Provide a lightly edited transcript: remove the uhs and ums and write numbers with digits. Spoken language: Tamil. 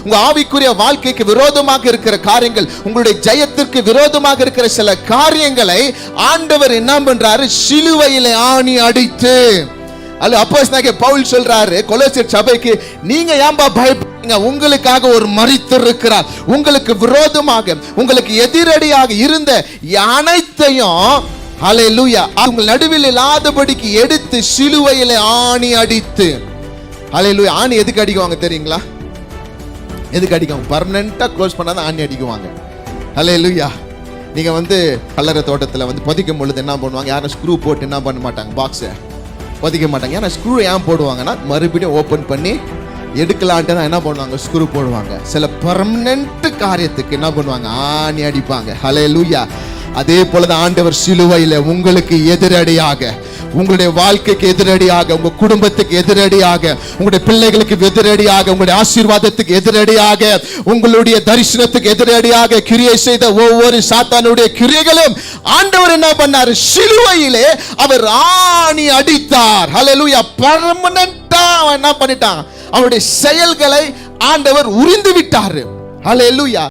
உங்க ஆவிக்குரிய வாழ்க்கைக்கு விரோதமாக இருக்கிற காரியங்கள், உங்களுடைய ஜெயத்திற்கு விரோதமாக இருக்கிற சில காரியங்களை ஆண்டவர் என்ன பண்றாரு? சிலுவையிலே ஆணி அடித்து. அல்ல அப்போஸ்தலனாகிய பவுல் சொல்றாரு கொலோசியர் சபைக்கு, நீங்க ஏன்பா பயப்படுறீங்க? உங்களுக்காக ஒரு மரித்தவர் இருக்கிறார். உங்களுக்கு விரோதமாக, உங்களுக்கு எதிரடியாக இருந்த அனைத்தையும் ஹல்லேலூயா உங்கள் நடுவில் இல்லாதபடிக்கு எடுத்து சிலுவையிலே ஆணி அடித்து. ஹல்லேலூயா. ஆணி எதுக்கு அடிக்குவாங்க தெரியுங்களா? எதுக்கு அடிக்குவாங்க? பர்மனெண்டா க்ளோஸ் பண்ணாதான் ஆணி அடிக்குவாங்க. ஹல்லேலூயா. நீங்க கல்லறை தோட்டத்தில் புதைக்கும் பொழுது என்ன பண்ணுவாங்க? யாரும் ஸ்க்ரூ போட்டு என்ன பண்ண மாட்டாங்க, பாக்ஸை பதிக்க மாட்டாங்க. ஏன்னா ஸ்க்ரூ ஏன் போடுவாங்கன்னா மறுபடியும் ஓப்பன் பண்ணி எடுக்கலான்ட்டு தான் என்ன பண்ணுவாங்க, ஸ்க்ரூ போடுவாங்க. சில பர்மனெண்ட் காரியத்துக்கு என்ன பண்ணுவாங்க? ஆணி அடிப்பாங்க. ஹல்லேலூயா. அதே போலதான் ஆண்டவர் சிலுவையில உங்களுக்கு எதிரடியாக, உங்களுடைய வாழ்க்கைக்கு எதிரடியாக, உங்க குடும்பத்துக்கு எதிரடியாக, உங்களுடைய பிள்ளைகளுக்கு எதிரடியாக, உங்களுடைய ஆசீர்வாதத்துக்கு எதிரடியாக, உங்களுடைய தரிசனத்துக்கு எதிரடியாக கிரியை செய்த ஒவ்வொரு சாத்தானுடைய கிரியைகளும் ஆண்டவர் என்ன பண்ணாரு? சிலுவையிலே அவர் ஆணி அடித்தார். ஹல்லேலூயா. பர்மனெண்டா என்ன பண்ணிட்டான்? அவருடைய செயல்களை ஆண்டவர் உரிந்து விட்டாரு. ஹல்லேலூயா.